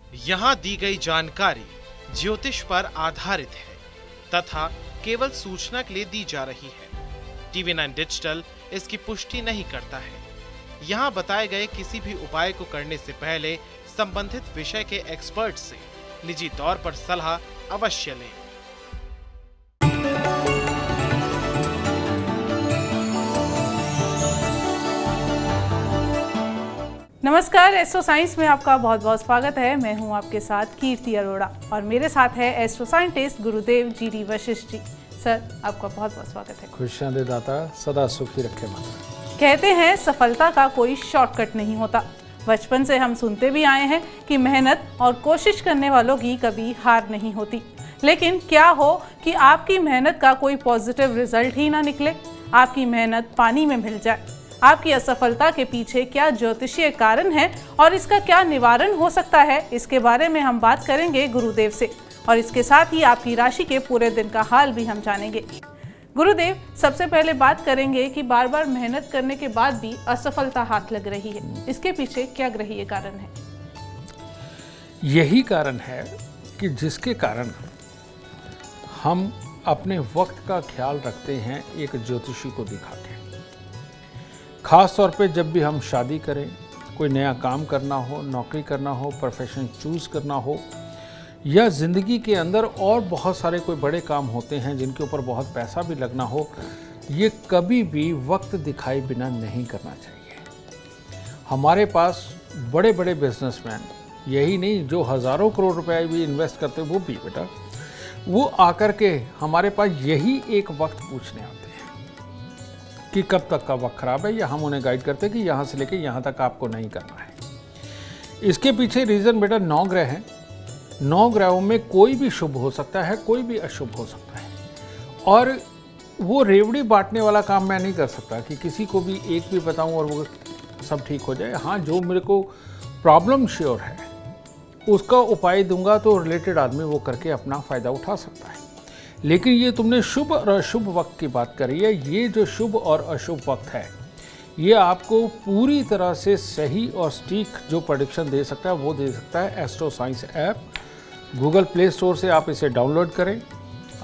यहाँ दी गई जानकारी ज्योतिष पर आधारित है तथा केवल सूचना के लिए दी जा रही है। TV9 डिजिटल इसकी पुष्टि नहीं करता है। यहाँ बताए गए किसी भी उपाय को करने से पहले संबंधित विषय के एक्सपर्ट से निजी तौर पर सलाह अवश्य लें। नमस्कार, एस्ट्रो साइंस में आपका बहुत बहुत स्वागत है। मैं हूं आपके साथ कीर्ति अरोड़ा और मेरे साथ है एस्ट्रो साइंटिस्ट गुरुदेव जी वशिष्ठ जी। सर, आपका बहुत बहुत स्वागत है। खुशियां दे दाता, सदा सुखी रखे माता। कहते हैं सफलता का कोई शॉर्टकट नहीं होता। बचपन से हम सुनते भी आए हैं कि मेहनत और कोशिश करने वालों की कभी हार नहीं होती। लेकिन क्या हो कि आपकी मेहनत का कोई पॉजिटिव रिजल्ट ही ना निकले, आपकी मेहनत पानी में मिल जाए। आपकी असफलता के पीछे क्या ज्योतिषीय कारण है और इसका क्या निवारण हो सकता है, इसके बारे में हम बात करेंगे गुरुदेव से। और इसके साथ ही आपकी राशि के पूरे दिन का हाल भी हम जानेंगे। गुरुदेव, सबसे पहले बात करेंगे कि बार बार मेहनत करने के बाद भी असफलता हाथ लग रही है, इसके पीछे क्या ग्रहीय कारण है? यही कारण है कि जिसके कारण हम अपने वक्त का ख्याल रखते हैं एक ज्योतिषी को दिखा के। खास तौर पे जब भी हम शादी करें, कोई नया काम करना हो, नौकरी करना हो, प्रोफेशन चूज करना हो, या ज़िंदगी के अंदर और बहुत सारे कोई बड़े काम होते हैं जिनके ऊपर बहुत पैसा भी लगना हो, ये कभी भी वक्त दिखाए बिना नहीं करना चाहिए। हमारे पास बड़े बड़े बिजनेसमैन, यही नहीं जो हज़ारों करोड़ रुपए भी इन्वेस्ट करते हैं, वो भी बेटा, वो आकर के हमारे पास यही एक वक्त पूछने आते हैं कि कब तक का वक्त खराब है, या हम उन्हें गाइड करते हैं कि यहाँ से लेके यहाँ तक आपको नहीं करना है। इसके पीछे रीज़न बेटा 9 ग्रह हैं। 9 ग्रहों में कोई भी शुभ हो सकता है, कोई भी अशुभ हो सकता है। और वो रेवड़ी बांटने वाला काम मैं नहीं कर सकता कि किसी को भी एक भी बताऊं और वो सब ठीक हो जाए। हाँ, जो मेरे को प्रॉब्लम श्योर है उसका उपाय दूंगा तो रिलेटेड आदमी वो करके अपना फ़ायदा उठा सकता है। लेकिन ये तुमने शुभ और अशुभ वक्त की बात करी है। ये जो शुभ और अशुभ वक्त है, ये आपको पूरी तरह से सही और सटीक जो प्रेडिक्शन दे सकता है वो दे सकता है astro science app. Google Play Store से आप इसे डाउनलोड करें।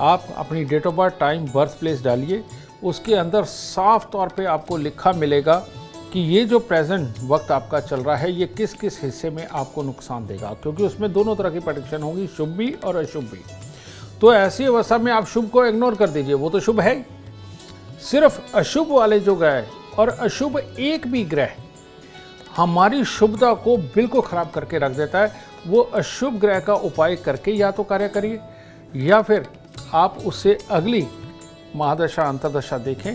आप अपनी date of birth, time, birth place डालिए। उसके अंदर साफ तौर पे आपको लिखा मिलेगा कि ये जो प्रेजेंट वक्त आपका चल रहा है ये किस किस हिस्से में आपको नुकसान देगा, क्योंकि उसमें दोनों तरह की प्रेडिक्शन होगी, शुभ भी और अशुभ भी। तो ऐसी अवस्था में आप शुभ को इग्नोर कर दीजिए, वो तो शुभ है ही। सिर्फ अशुभ वाले जो ग्रह और अशुभ एक भी ग्रह हमारी शुभता को बिल्कुल खराब करके रख देता है। वो अशुभ ग्रह का उपाय करके या तो कार्य करिए, या फिर आप उससे अगली महादशा अंतर्दशा देखें।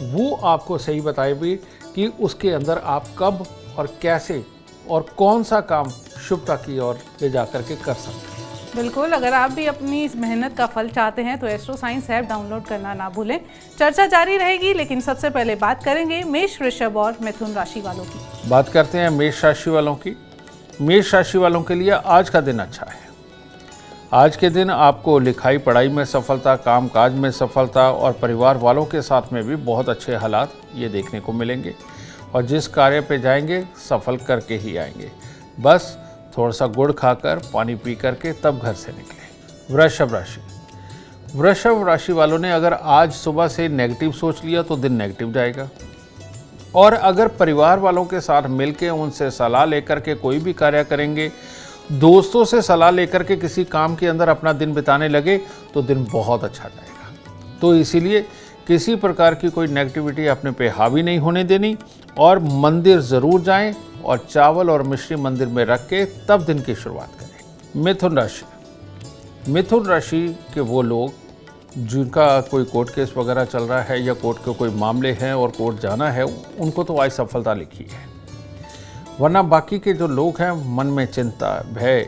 वो आपको सही बताएगी कि उसके अंदर आप कब और कैसे और कौन सा काम शुभता की ओर ले जा करके कर सकते हैं। बिल्कुल, अगर आप भी अपनी इस मेहनत का फल चाहते हैं तो एस्ट्रो साइंस ऐप डाउनलोड करना ना भूलें। चर्चा जारी रहेगी, लेकिन सबसे पहले बात करेंगे मेष, वृषभ और मिथुन राशि वालों की। बात करते हैं मेष राशि वालों की। मेष राशि वालों के लिए आज का दिन अच्छा है। आज के दिन आपको लिखाई पढ़ाई में सफलता, काम काज में सफलता और परिवार वालों के साथ में भी बहुत अच्छे हालात ये देखने को मिलेंगे। और जिस कार्य पे जाएंगे सफल करके ही आएंगे। बस थोड़ा सा गुड़ खाकर, पानी पी करके तब घर से निकले। वृषभ राशि। वृषभ राशि वालों ने अगर आज सुबह से नेगेटिव सोच लिया तो दिन नेगेटिव जाएगा। और अगर परिवार वालों के साथ मिलके उनसे सलाह लेकर के कोई भी कार्य करेंगे, दोस्तों से सलाह लेकर के किसी काम के अंदर अपना दिन बिताने लगे तो दिन बहुत अच्छा जाएगा। तो इसीलिए किसी प्रकार की कोई नेगेटिविटी अपने पे हावी नहीं होने देनी, और मंदिर ज़रूर जाएं और चावल और मिश्री मंदिर में रख के तब दिन की शुरुआत करें। मिथुन राशि। मिथुन राशि के वो लोग जिनका कोई कोर्ट केस वगैरह चल रहा है या कोर्ट के कोई मामले हैं और कोर्ट जाना है, उनको तो आज सफलता लिखी है। वरना बाकी के जो लोग हैं मन में चिंता, भय,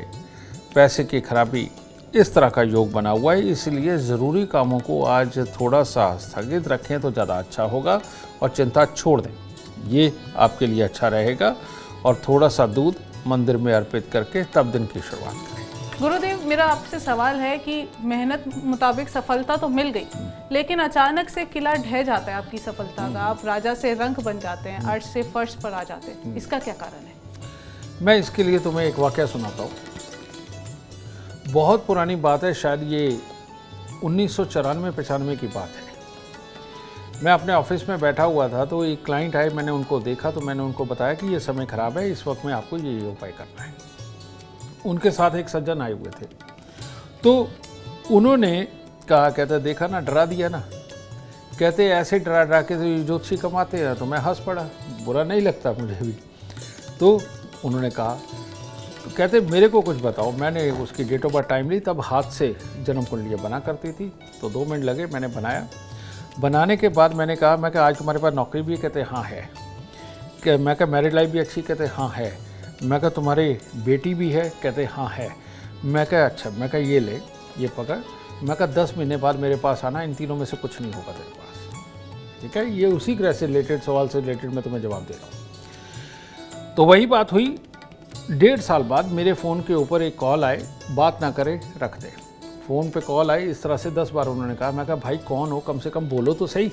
पैसे की खराबी, इस तरह का योग बना हुआ है। इसलिए ज़रूरी कामों को आज थोड़ा सा स्थगित रखें तो ज़्यादा अच्छा होगा और चिंता छोड़ दें, ये आपके लिए अच्छा रहेगा। और थोड़ा सा दूध मंदिर में अर्पित करके तब दिन की शुरुआत करें। गुरुदेव, मेरा आपसे सवाल है कि मेहनत मुताबिक सफलता तो मिल गई, लेकिन अचानक से किला ढह जाता है आपकी सफलता का, आप राजा से रंक बन जाते हैं, अर्श से फर्श पर आ जाते हैं, इसका क्या कारण है? मैं इसके लिए तुम्हें एक वाकया सुनाता हूँ। बहुत पुरानी बात है, शायद ये 1994-95 की बात है। मैं अपने ऑफिस में बैठा हुआ था तो एक क्लाइंट आए, मैंने उनको देखा तो मैंने उनको बताया कि ये समय ख़राब है, इस वक्त में आपको ये उपाय करना है। उनके साथ एक सज्जन आए हुए थे, तो उन्होंने कहा, कहते देखा ना, डरा दिया ना, कहते ऐसे डरा डरा के तो ज्योतिषी कमाते हैं। तो मैं हंस पड़ा, बुरा नहीं लगता मुझे भी। तो उन्होंने कहा, कहते मेरे को कुछ बताओ। मैंने उसकी डेट ऑफ बर्थ टाइम ली, तब हाथ से जन्म कुंडलियाँ बना करती थी, तो 2 मिनट लगे, मैंने बनाया। बनाने के बाद मैंने कहा, मैं कहा आज तुम्हारे पास नौकरी भी है? कहते हाँ है। मैं कहा मैरिड लाइफ भी अच्छी? कहते हाँ है। मैं कहा तुम्हारी बेटी भी है? कहते हाँ है। मैं कहा अच्छा। मैं कहा ये ले, ये पकड़। मैं कहा 10 महीने बाद मेरे पास आना, इन तीनों में से कुछ नहीं होगा तेरे पास, ठीक है? ये उसी ग्रह से रिलेटेड, सवाल से रिलेटेड मैं तुम्हें जवाब दे रहा हूँ। तो वही बात हुई। 1.5 साल बाद मेरे फ़ोन के ऊपर एक कॉल आए, बात ना करे रख दे। फ़ोन पे कॉल आई, इस तरह से 10 बार उन्होंने कहा। मैं कहा भाई कौन हो, कम से कम बोलो तो सही,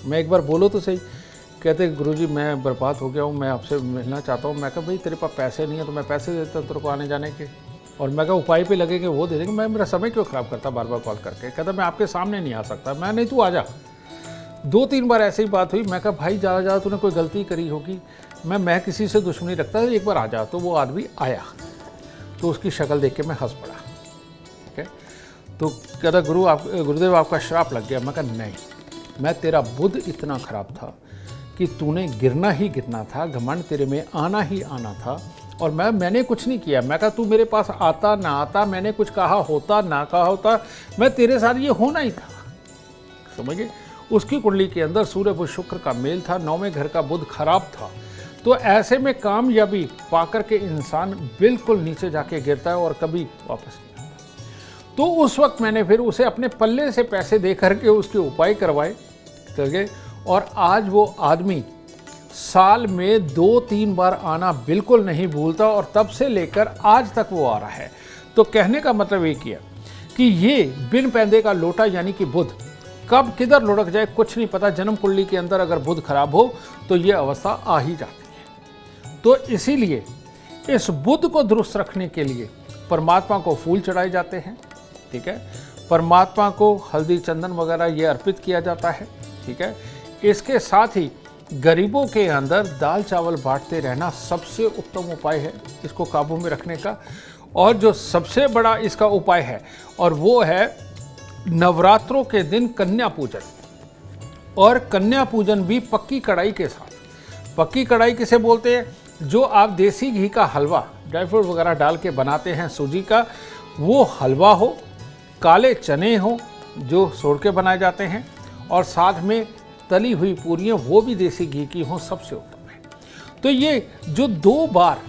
मैं एक बार बोलो तो सही। कहते गुरुजी मैं बर्बाद हो गया हूँ, मैं आपसे मिलना चाहता हूँ। मैं कहा भाई तेरे पास पैसे नहीं है तो मैं पैसे देता तेरे को आने जाने के, और मैं कहा उपाय पे लगे कि वो दे देंगे, मैं मेरा समय क्यों ख़राब करता बार बार कॉल करके। कहता मैं आपके सामने नहीं आ सकता। मैं नहीं, तू आ जा। 2-3 बार ऐसे ही बात हुई। मैं कहा भाई ज़्यादा ज़्यादा तूने कोई गलती करी होगी, मैं किसी से दुश्मनी रखता, एक बार आ जा। तो वो आदमी आया, तो उसकी शक्ल देख के मैं हंस पड़ा, ठीक है? तो कहता गुरुदेव आपका श्राप लग गया। मैं कहा नहीं, मैं तेरा बुद्ध इतना ख़राब था कि तूने गिरना ही गिरना था, घमंड तेरे में आना ही आना था, और मैंने कुछ नहीं किया। मैं कहा तू मेरे पास आता ना आता, मैंने कुछ कहा होता ना कहा होता, मैं तेरे साथ ये होना ही था, समझिए। उसकी कुंडली के अंदर सूर्य बुध शुक्र का मेल था, 9वें घर का बुध खराब था। तो ऐसे में कामयाबी पाकर के इंसान बिल्कुल नीचे जाके गिरता है और कभी वापस नहीं आता। तो उस वक्त मैंने फिर उसे अपने पल्ले से पैसे दे करके उसके उपाय करवाए, करके, और आज वो आदमी साल में 2-3 बार आना बिल्कुल नहीं भूलता, और तब से लेकर आज तक वो आ रहा है। तो कहने का मतलब ये किया कि ये बिन पैंदे का लोटा यानी कि बुध कब किधर लुढ़क जाए कुछ नहीं पता। जन्म कुंडली के अंदर अगर बुध खराब हो तो ये अवस्था आ ही जाती है। तो इसीलिए इस बुध को दुरुस्त रखने के लिए परमात्मा को फूल चढ़ाए जाते हैं, ठीक है? परमात्मा को हल्दी चंदन वगैरह ये अर्पित किया जाता है, ठीक है? इसके साथ ही गरीबों के अंदर दाल चावल बांटते रहना सबसे उत्तम उपाय है इसको काबू में रखने का। और जो सबसे बड़ा इसका उपाय है, और वो है नवरात्रों के दिन कन्या पूजन, और कन्या पूजन भी पक्की कढ़ाई के साथ। पक्की कढ़ाई किसे बोलते हैं? जो आप देसी घी का हलवा ड्राई फ्रूट वगैरह डाल के बनाते हैं, सूजी का, वो हलवा हो, काले चने हो जो सोड़ के बनाए जाते हैं, और साथ में तली हुई पूरियाँ वो भी देसी घी की हों, सबसे उत्तम है। तो ये जो 2 बार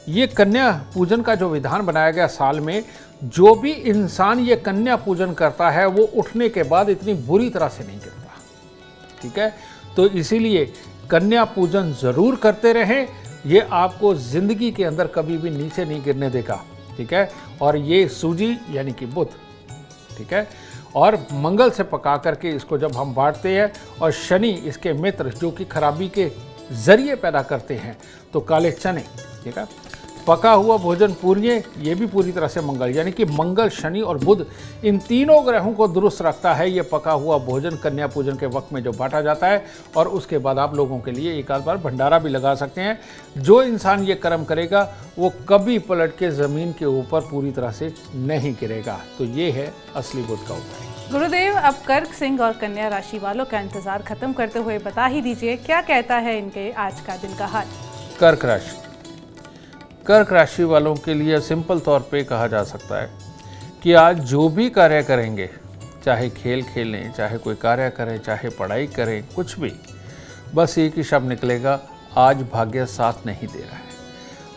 ये कन्या पूजन का जो विधान बनाया गया साल में, जो भी इंसान ये कन्या पूजन करता है वो उठने के बाद इतनी बुरी तरह से नहीं गिरता, ठीक है? तो इसीलिए कन्या पूजन ज़रूर करते रहें, ये आपको ज़िंदगी के अंदर कभी भी नीचे नहीं गिरने देगा, ठीक है? और ये सूजी यानी कि बुध, ठीक है? और मंगल से पका करके इसको जब हम बांटते हैं, और शनि इसके मित्र जो कि खराबी के ज़रिए पैदा करते हैं, तो काले चने, ठीक है? पका हुआ भोजन पूरियाँ, ये भी पूरी तरह से मंगल, यानी कि मंगल, शनि और बुध, इन तीनों ग्रहों को दुरुस्त रखता है ये पका हुआ भोजन कन्या पूजन के वक्त में जो बांटा जाता है। और उसके बाद आप लोगों के लिए एक आध बार भंडारा भी लगा सकते हैं। जो इंसान ये कर्म करेगा वो कभी पलट के ज़मीन के ऊपर पूरी तरह से नहीं गिरेगा। तो ये है असली बुध का उपाय। गुरुदेव, अब कर्क, सिंह और कन्या राशि वालों का इंतजार खत्म करते हुए बता ही दीजिए क्या कहता है इनके आज का दिन का हाल। कर्क राशि। कर्क राशि वालों के लिए सिंपल तौर पे कहा जा सकता है कि आज जो भी कार्य करेंगे, चाहे खेल खेलें, चाहे कोई कार्य करें, चाहे पढ़ाई करें, कुछ भी, बस एक ही शब्द निकलेगा, आज भाग्य साथ नहीं दे रहा है।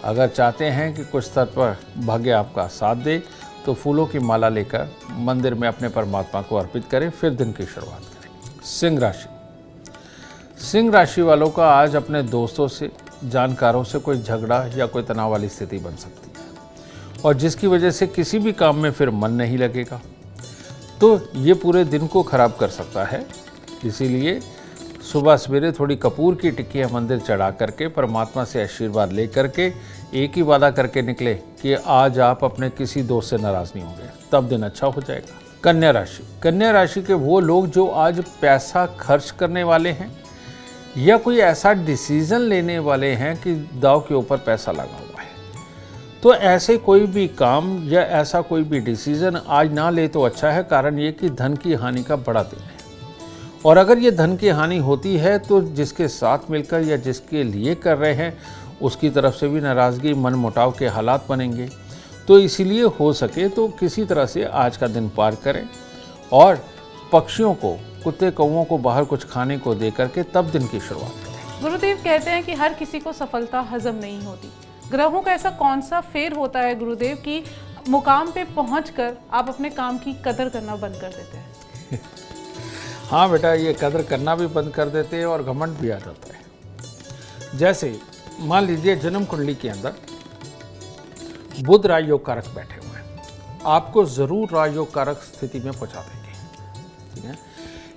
अगर चाहते हैं कि कुछ स्तर पर भाग्य आपका साथ दे, तो फूलों की माला लेकर मंदिर में अपने परमात्मा को अर्पित करें, फिर दिन की शुरुआत करें। सिंह राशि। सिंह राशि वालों का आज अपने दोस्तों से, जानकारों से कोई झगड़ा या कोई तनाव वाली स्थिति बन सकती है, और जिसकी वजह से किसी भी काम में फिर मन नहीं लगेगा, तो ये पूरे दिन को खराब कर सकता है। इसीलिए सुबह सवेरे थोड़ी कपूर की टिक्कियाँ मंदिर चढ़ा करके परमात्मा से आशीर्वाद ले करके एक ही वादा करके निकले कि आज आप अपने किसी दोस्त से नाराज़ नहीं होंगे, तब दिन अच्छा हो जाएगा। कन्या राशि के वो लोग जो आज पैसा खर्च करने वाले हैं या कोई ऐसा डिसीज़न लेने वाले हैं कि दांव के ऊपर पैसा लगा हुआ है, तो ऐसे कोई भी काम या ऐसा कोई भी डिसीज़न आज ना ले तो अच्छा है। कारण ये कि धन की हानि का बड़ा दिन है, और अगर ये धन की हानि होती है तो जिसके साथ मिलकर या जिसके लिए कर रहे हैं उसकी तरफ से भी नाराज़गी, मन मुटाव के हालात बनेंगे। तो इसीलिए हो सके तो किसी तरह से आज का दिन पार करें और पक्षियों को, कुत्ते कौवों को बाहर कुछ खाने को दे करके तब दिन की शुरुआत करें। गुरुदेव कहते हैं कि हर किसी को सफलता हजम नहीं होती। ग्रहों का ऐसा कौन सा फेर होता है गुरुदेव कि मुकाम पे पहुंचकर आप अपने काम की कदर करना बंद कर देते हैं? हाँ बेटा, ये कदर करना भी बंद कर देते हैं और घमंड भी आ जाता है। जैसे मान लीजिए जन्म कुंडली के अंदर बुध राजयोग कारक बैठे हुए हैं, आपको जरूर राजयोग कारक स्थिति में पहुंचा देंगे, ठीक है।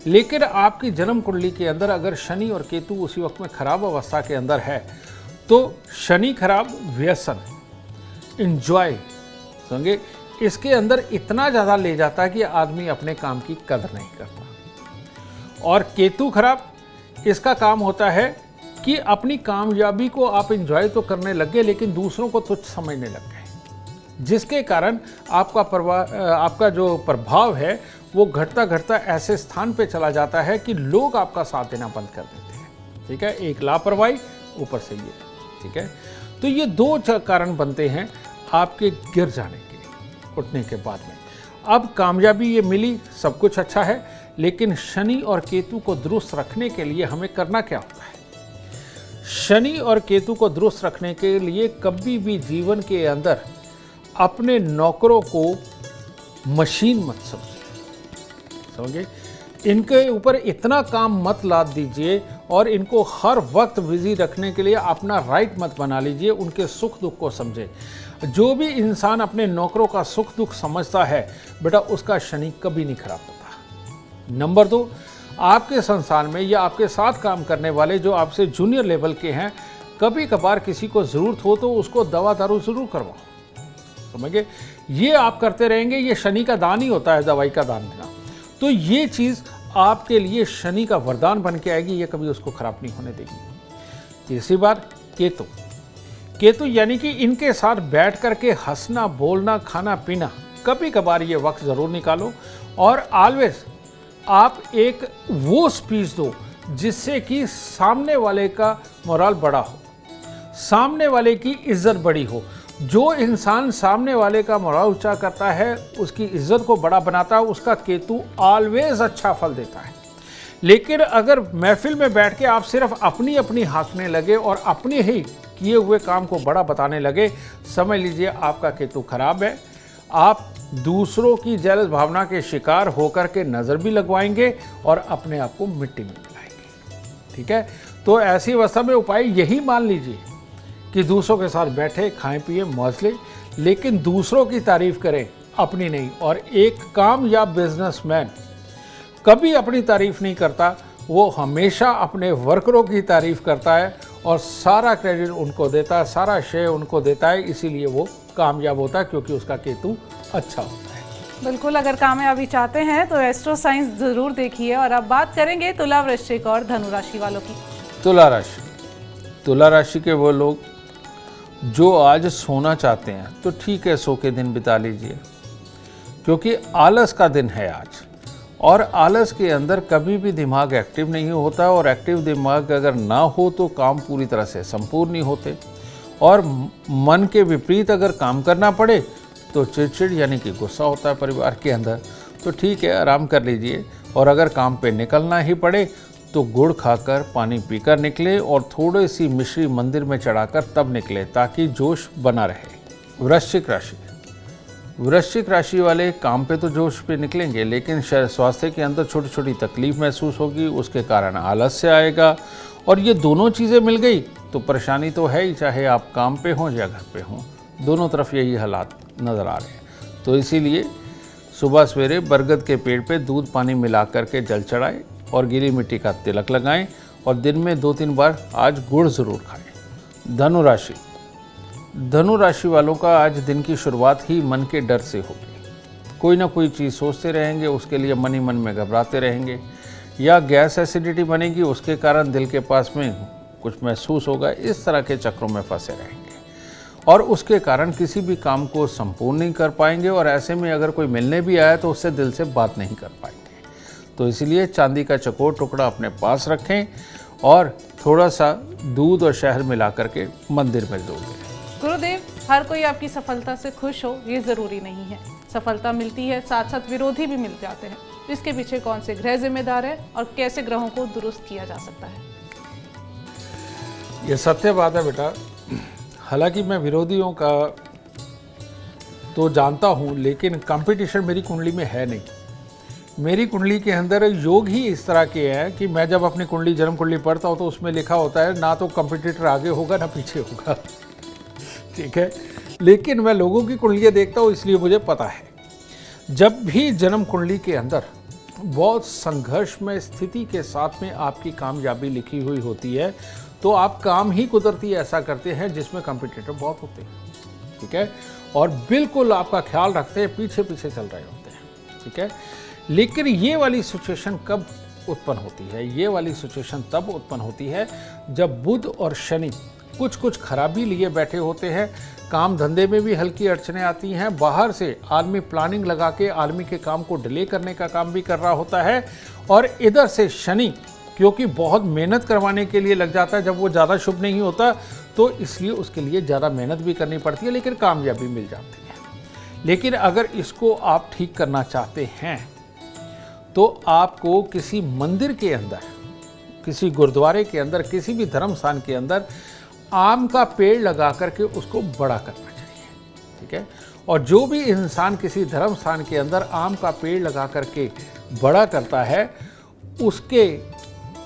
लेकिन आपकी जन्म कुंडली के अंदर अगर शनि और केतु उसी वक्त में खराब अवस्था के अंदर है तो शनि खराब, व्यसन, इंजॉय, समझे, इसके अंदर इतना ज़्यादा ले जाता है कि आदमी अपने काम की कदर नहीं करता। और केतु खराब, इसका काम होता है कि अपनी कामयाबी को आप इंजॉय तो करने लग गए लेकिन दूसरों को तुच्छ समझने लग गए, जिसके कारण आपका जो प्रभाव है वो घटता घटता ऐसे स्थान पे चला जाता है कि लोग आपका साथ देना बंद कर देते हैं, ठीक है। एक लापरवाही, ऊपर से ये, ठीक है। तो ये दो कारण बनते हैं आपके गिर जाने के, उठने के बाद में। अब कामयाबी ये मिली, सब कुछ अच्छा है, लेकिन शनि और केतु को दुरुस्त रखने के लिए हमें करना क्या होता है? शनि और केतु को दुरुस्त रखने के लिए कभी भी जीवन के अंदर अपने नौकरों को मशीन मत समझिए, इनके ऊपर इतना काम मत लाद दीजिए और इनको हर वक्त बिजी रखने के लिए अपना राइट मत बना लीजिए। उनके सुख दुख को समझे। जो भी इंसान अपने नौकरों का सुख दुख समझता है बेटा, उसका शनि कभी नहीं खराब होता। नंबर 2, आपके संस्थान में या आपके साथ काम करने वाले जो आपसे जूनियर लेवल के हैं, कभी कभार किसी को ज़रूरत हो तो उसको दवा दारू ज़रूर करवाओ, समझिए। ये आप करते रहेंगे, ये शनि का दान ही होता है, दवाई का दान देना। तो ये चीज़ आपके लिए शनि का वरदान बन के आएगी, ये कभी उसको खराब नहीं होने देगी। तीसरी बात, केतु यानी कि इनके साथ बैठ करके हंसना, बोलना, खाना पीना, कभी कभार ये वक्त ज़रूर निकालो और ऑलवेज आप एक वो स्पीच दो जिससे कि सामने वाले का मोरल बड़ा हो, सामने वाले की इज्जत बड़ी हो। जो इंसान सामने वाले का मोरल ऊंचा करता है, उसकी इज्जत को बड़ा बनाता है, उसका केतु ऑलवेज अच्छा फल देता है। लेकिन अगर महफिल में बैठ के आप सिर्फ अपनी अपनी हाँकने लगे और अपने ही किए हुए काम को बड़ा बताने लगे, समझ लीजिए आपका केतु खराब है। आप दूसरों की जेलस भावना के शिकार होकर के नज़र भी लगवाएंगे और अपने आप को मिट्टी में मिलाएंगे, ठीक है। तो ऐसी अवस्था में उपाय यही मान लीजिए कि दूसरों के साथ बैठे, खाएं पिए, मौज लें, लेकिन दूसरों की तारीफ करें, अपनी नहीं। और एक कामयाब बिजनेसमैन कभी अपनी तारीफ नहीं करता, वो हमेशा अपने वर्करों की तारीफ करता है और सारा क्रेडिट उनको देता है, सारा श्रेय उनको देता है। इसीलिए वो कामयाब होता है, क्योंकि उसका केतु अच्छा होता है। बिल्कुल, अगर कामयाबी चाहते हैं तो एस्ट्रो साइंस जरूर देखिए। और अब बात करेंगे तुला, वृश्चिक और धनु राशि वालों की। तुला राशि के वो लोग जो आज सोना चाहते हैं तो ठीक है, सो के दिन बिता लीजिए, क्योंकि आलस का दिन है आज। और आलस के अंदर कभी भी दिमाग एक्टिव नहीं होता, और एक्टिव दिमाग अगर ना हो तो काम पूरी तरह से संपूर्ण नहीं होते। और मन के विपरीत अगर काम करना पड़े तो चिड़चिड़ यानी कि गुस्सा होता है परिवार के अंदर। तो ठीक है, आराम कर लीजिए। और अगर काम पे निकलना ही पड़े तो गुड़ खाकर, पानी पीकर निकले और थोड़ी सी मिश्री मंदिर में चढ़ाकर तब निकले, ताकि जोश बना रहे। वृश्चिक राशि वाले काम पे तो जोश पे निकलेंगे, लेकिन स्वास्थ्य के अंदर छोटी छोटी तकलीफ महसूस होगी, उसके कारण आलस्य आएगा। और ये दोनों चीज़ें मिल गई तो परेशानी तो है ही, चाहे आप काम पे हों या घर पे हों, दोनों तरफ यही हालात नज़र आ रहे हैं। तो इसीलिए सुबह सवेरे बरगद के पेड़ पे दूध पानी मिला करके जल चढ़ाएं और गीली मिट्टी का तिलक लगाएं और दिन में 2-3 बार आज गुड़ ज़रूर खाएं। धनु राशि, धनु राशि वालों का आज दिन की शुरुआत ही मन के डर से होगी। कोई ना कोई चीज़ सोचते रहेंगे, उसके लिए मन ही मन में घबराते रहेंगे, या गैस एसिडिटी बनेगी, उसके कारण दिल के पास में कुछ महसूस होगा। इस तरह के चक्रों में फंसे रहेंगे और उसके कारण किसी भी काम को संपूर्ण नहीं कर पाएंगे, और ऐसे में अगर कोई मिलने भी आया तो उससे दिल से बात नहीं कर पाएंगे। तो इसलिए चांदी का चकोर टुकड़ा अपने पास रखें और थोड़ा सा दूध और शहद मिला करके मंदिर में जोड़ दें। गुरुदेव, हर कोई आपकी सफलता से खुश हो ये ज़रूरी नहीं है। सफलता मिलती है, साथ साथ विरोधी भी मिल जाते हैं। इसके पीछे कौन से ग्रह जिम्मेदार है और कैसे ग्रहों को दुरुस्त किया जा सकता है? ये सत्य बात है बेटा। हालांकि मैं विरोधियों का तो जानता हूँ, लेकिन कंपटीशन मेरी कुंडली में है नहीं। मेरी कुंडली के अंदर योग ही इस तरह के हैं कि मैं जब अपनी कुंडली, जन्म कुंडली पढ़ता हूँ तो उसमें लिखा होता है ना तो कंपटीटर आगे होगा ना पीछे होगा। ठीक है, लेकिन मैं लोगों की कुंडलियाँ देखता हूँ, इसलिए मुझे पता है जब भी जन्म कुंडली के अंदर बहुत संघर्ष में स्थिति के साथ में आपकी कामयाबी लिखी हुई होती है, तो आप काम ही कुदरती ऐसा करते हैं जिसमें कंपटीटर बहुत होते हैं। ठीक है, और बिल्कुल आपका ख्याल रखते हैं, पीछे पीछे चल रहे होते हैं। ठीक है, लेकिन ये वाली सिचुएशन कब उत्पन्न होती है? ये वाली सिचुएशन तब उत्पन्न होती है जब बुध और शनि कुछ कुछ खराबी लिए बैठे होते हैं। काम धंधे में भी हल्की अड़चने आती हैं। बाहर से आदमी प्लानिंग लगा के आदमी के काम को डिले करने का काम भी कर रहा होता है, और इधर से शनि क्योंकि बहुत मेहनत करवाने के लिए लग जाता है जब वो ज़्यादा शुभ नहीं होता, तो इसलिए उसके लिए ज़्यादा मेहनत भी करनी पड़ती है, लेकिन कामयाबी मिल जाती है। लेकिन अगर इसको आप ठीक करना चाहते हैं तो आपको किसी मंदिर के अंदर, किसी गुरुद्वारे के अंदर, किसी भी धर्म स्थान के अंदर आम का पेड़ लगा करके उसको बड़ा करना चाहिए। ठीक है, और जो भी इंसान किसी धर्म स्थान के अंदर आम का पेड़ लगा करके बड़ा करता है, उसके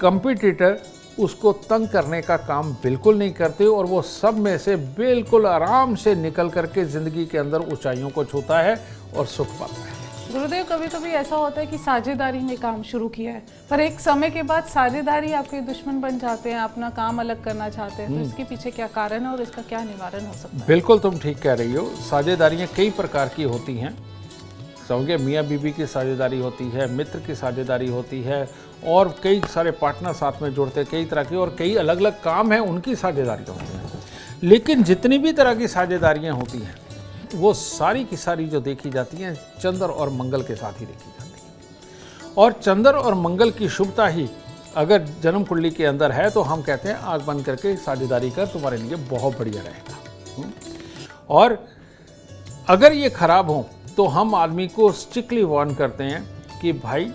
कंपटीटर उसको तंग करने का काम बिल्कुल नहीं करते, और वो सब में से बिल्कुल आराम से निकल करके ज़िंदगी के अंदर ऊंचाइयों को छूता है और सुख पाता है। गुरुदेव, कभी कभी ऐसा होता है कि साझेदारी में काम शुरू किया है, पर एक समय के बाद साझेदारी आपके दुश्मन बन जाते हैं, अपना काम अलग करना चाहते हैं, तो इसके पीछे क्या कारण है और इसका क्या निवारण हो सकता है? बिल्कुल तुम ठीक कह रही हो। साझेदारियाँ कई प्रकार की होती हैं। समझे, मियाँ बीबी की साझेदारी होती है, मित्र की साझेदारी होती है, और कई सारे पार्टनर साथ में जुड़ते हैं, कई तरह की, और कई अलग अलग काम हैं उनकी साझेदारियाँ होती हैं। लेकिन जितनी भी तरह की साझेदारियाँ होती हैं वो सारी की सारी जो देखी जाती हैं चंद्र और मंगल के साथ ही देखी जाती है। और चंद्र और मंगल की शुभता ही अगर जन्म कुंडली के अंदर है तो हम कहते हैं आँख बंद करके साझेदारी कर, तुम्हारे लिए बहुत बढ़िया रहेगा। और अगर ये खराब हो तो हम आदमी को स्ट्रिक्टली वार्न करते हैं कि भाई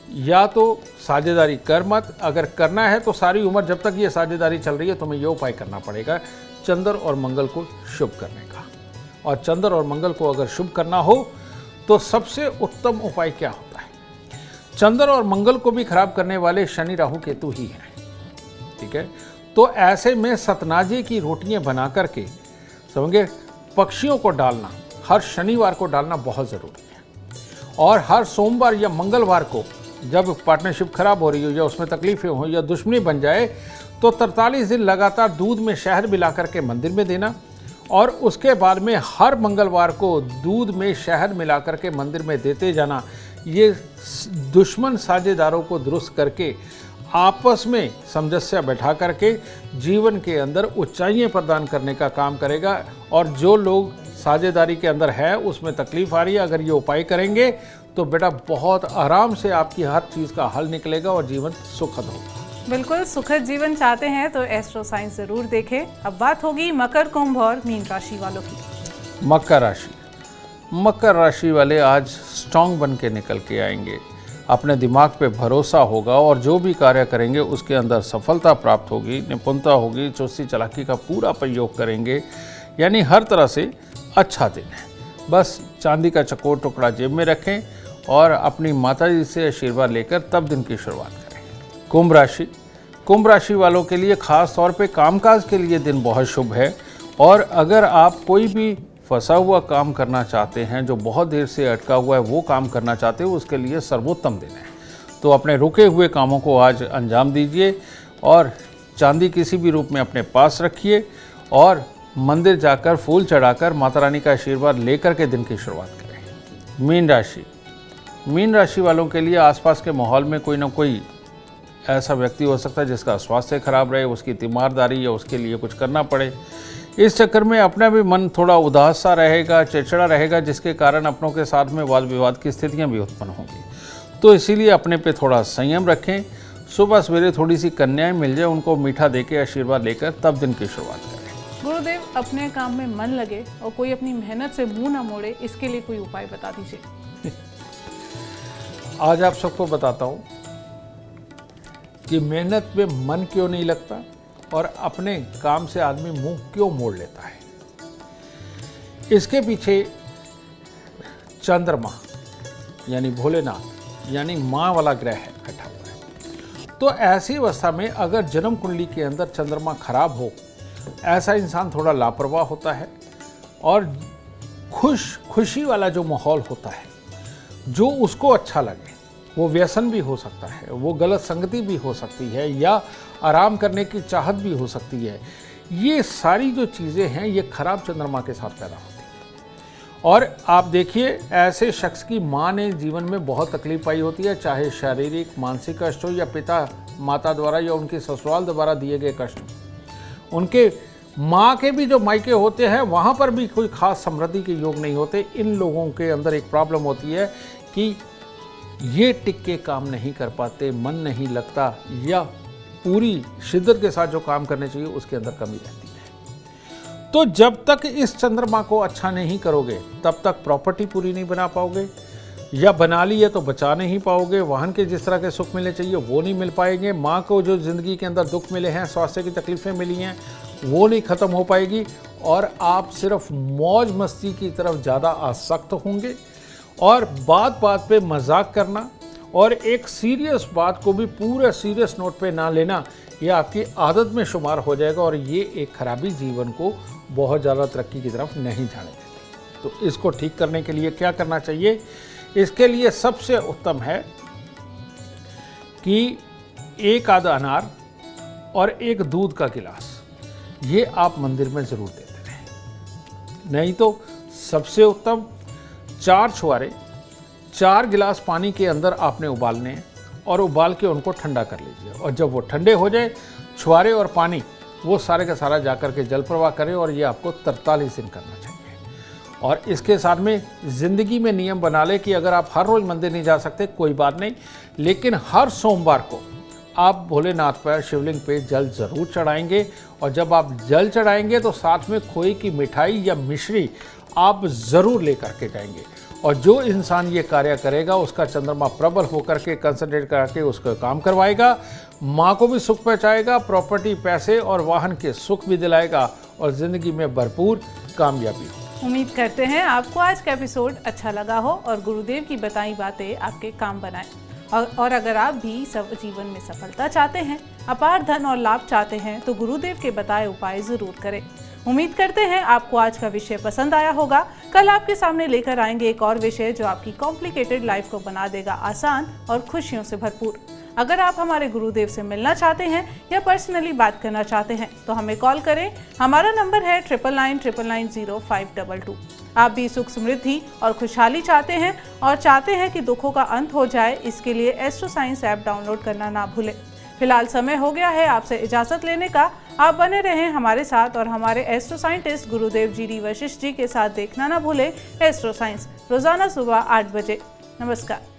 या तो साझेदारी कर मत, अगर करना है तो सारी उम्र जब तक ये साझेदारी चल रही है तुम्हें ये उपाय करना पड़ेगा चंद्र और मंगल को शुभ करने का। और चंद्र और मंगल को अगर शुभ करना हो तो सबसे उत्तम उपाय क्या होता है? चंद्र और मंगल को भी खराब करने वाले शनि राहु केतु ही हैं। ठीक है, तो ऐसे में सतनाजे की रोटियां बना करके, समझे, पक्षियों को डालना, हर शनिवार को डालना बहुत ज़रूरी है। और हर सोमवार या मंगलवार को जब पार्टनरशिप खराब हो रही हो या उसमें तकलीफें हो या दुश्मनी बन जाए, तो 43 दिन लगातार दूध में शहद मिला करके मंदिर में देना, और उसके बाद में हर मंगलवार को दूध में शहद मिला करके मंदिर में देते जाना। ये दुश्मन साझेदारों को दुरुस्त करके आपस में सामंजस्य बैठा करके जीवन के अंदर ऊंचाइयां प्रदान करने का काम करेगा। और जो लोग साझेदारी के अंदर है उसमें तकलीफ आ रही है, अगर ये उपाय करेंगे तो बेटा बहुत आराम से आपकी हर चीज़ का हल निकलेगा और जीवन सुखद होगा। बिल्कुल, सुखद जीवन चाहते हैं तो एस्ट्रो साइंस जरूर देखें। अब बात होगी मकर, कुंभ और मीन राशि वालों की। मकर राशि, मकर राशि वाले आज स्ट्रांग बन के निकल के आएंगे। अपने दिमाग पे भरोसा होगा और जो भी कार्य करेंगे उसके अंदर सफलता प्राप्त होगी, निपुणता होगी, चुस्ती चालाकी का पूरा प्रयोग करेंगे। यानी हर तरह से अच्छा दिन है। बस चांदी का चकोर टुकड़ा जेब में रखें और अपनी माता जी से आशीर्वाद लेकर तब दिन की शुरुआत करें। कुंभ राशि, कुंभ राशि वालों के लिए खास तौर पे कामकाज के लिए दिन बहुत शुभ है। और अगर आप कोई भी फंसा हुआ काम करना चाहते हैं, जो बहुत देर से अटका हुआ है वो काम करना चाहते हो, उसके लिए सर्वोत्तम दिन है। तो अपने रुके हुए कामों को आज अंजाम दीजिए और चांदी किसी भी रूप में अपने पास रखिए और मंदिर जाकर फूल चढ़ाकर माता रानी का आशीर्वाद लेकर के दिन की शुरुआत करें। मीन राशि वालों के लिए आसपास के माहौल में कोई ना कोई ऐसा व्यक्ति हो सकता है जिसका स्वास्थ्य खराब रहे, उसकी तीमारदारी या उसके लिए कुछ करना पड़े। इस चक्कर में अपना भी मन थोड़ा उदास सा रहेगा, चिड़चिड़ा रहेगा, जिसके कारण अपनों के साथ में वाद विवाद की स्थितियां भी उत्पन्न होंगी। तो इसीलिए अपने पे थोड़ा संयम रखें। सुबह सवेरे थोड़ी सी कन्याएं मिल जाए, उनको मीठा देके आशीर्वाद लेकर तब दिन की शुरुआत करें। गुरुदेव, अपने काम में मन लगे और कोई अपनी मेहनत से मुंह ना मोड़े, इसके लिए कोई उपाय बता दीजिए। आज आप सबको बताता हूँ कि मेहनत में मन क्यों नहीं लगता और अपने काम से आदमी मुंह क्यों मोड़ लेता है। इसके पीछे चंद्रमा यानी भोलेनाथ यानी माँ वाला ग्रह है बैठा हुआ है। तो ऐसी अवस्था में अगर जन्म कुंडली के अंदर चंद्रमा खराब हो, ऐसा इंसान थोड़ा लापरवाह होता है और खुशी वाला जो माहौल होता है, जो उसको अच्छा लगे, वो व्यसन भी हो सकता है, वो गलत संगति भी हो सकती है, या आराम करने की चाहत भी हो सकती है। ये सारी जो चीज़ें हैं ये खराब चंद्रमा के साथ पैदा होती हैं। और आप देखिए, ऐसे शख्स की माँ ने जीवन में बहुत तकलीफ पाई होती है, चाहे शारीरिक मानसिक कष्ट हो या पिता माता द्वारा या उनके ससुराल द्वारा दिए गए कष्ट हो। उनके माँ के भी जो मायके होते हैं वहाँ पर भी कोई खास समृद्धि के योग नहीं होते। इन लोगों के अंदर एक प्रॉब्लम होती है कि ये टिक के काम नहीं कर पाते, मन नहीं लगता, या पूरी शिद्दत के साथ जो काम करने चाहिए उसके अंदर कमी रहती है। तो जब तक इस चंद्रमा को अच्छा नहीं करोगे तब तक प्रॉपर्टी पूरी नहीं बना पाओगे, या बना ली है तो बचा नहीं पाओगे। वाहन के जिस तरह के सुख मिलने चाहिए वो नहीं मिल पाएंगे। माँ को जो ज़िंदगी के अंदर दुख मिले हैं, स्वास्थ्य की तकलीफ़ें मिली हैं, वो नहीं ख़त्म हो पाएगी और आप सिर्फ मौज मस्ती की तरफ ज़्यादा आसक्त होंगे। और बात बात पे मजाक करना और एक सीरियस बात को भी पूरे सीरियस नोट पे ना लेना, ये आपकी आदत में शुमार हो जाएगा और ये एक खराबी जीवन को बहुत ज़्यादा तरक्की की तरफ नहीं जाने देती। तो इसको ठीक करने के लिए क्या करना चाहिए? इसके लिए सबसे उत्तम है कि एक आधा अनार और एक दूध का गिलास ये आप मंदिर में ज़रूर देते रहें। नहीं तो सबसे उत्तम 4 छुआरे 4 गिलास पानी के अंदर आपने उबालने हैं और उबाल के उनको ठंडा कर लीजिए। और जब वो ठंडे हो जाए, छुआरे और पानी वो सारे का सारा जाकर के जल प्रवाह करें और ये आपको 43 दिन करना चाहिए। और इसके साथ में ज़िंदगी में नियम बना ले कि अगर आप हर रोज़ मंदिर नहीं जा सकते कोई बात नहीं, लेकिन हर सोमवार को आप भोलेनाथ पर शिवलिंग पे जल ज़रूर चढ़ाएंगे। और जब आप जल चढ़ाएंगे तो साथ में खोए की मिठाई या मिश्री आप ज़रूर लेकर के जाएंगे। और जो इंसान ये कार्य करेगा उसका चंद्रमा प्रबल होकर के कंसंट्रेट करके उसका काम करवाएगा, माँ को भी सुख पहुँचाएगा, प्रॉपर्टी, पैसे और वाहन के सुख भी दिलाएगा और ज़िंदगी में भरपूर कामयाबी हो। उम्मीद करते हैं आपको आज का एपिसोड अच्छा लगा हो और गुरुदेव की बताई बातें आपके काम बनाएं। और अगर आप भी सब जीवन में सफलता चाहते हैं, अपार धन और लाभ चाहते हैं, तो गुरुदेव के बताए उपाय जरूर करें। उम्मीद करते हैं आपको आज का विषय पसंद आया होगा। कल आपके सामने लेकर आएंगे एक और विषय जो आपकी कॉम्प्लिकेटेड लाइफ को बना देगा आसान और खुशियों से भरपूर। अगर आप हमारे गुरुदेव से मिलना चाहते हैं या पर्सनली बात करना चाहते हैं तो हमें कॉल करें। हमारा नंबर है 9999900522। आप भी सुख समृद्धि और खुशहाली चाहते हैं और चाहते हैं कि दुखों का अंत हो जाए, इसके लिए एस्ट्रो साइंस ऐप डाउनलोड करना ना भूलें। फिलहाल समय हो गया है आपसे इजाज़त लेने का। आप बने रहें हमारे साथ और हमारे एस्ट्रो साइंटिस्ट गुरुदेव जी वशिष्ठ जी के साथ देखना ना भूलें एस्ट्रो साइंस, रोज़ाना सुबह 8 बजे। नमस्कार।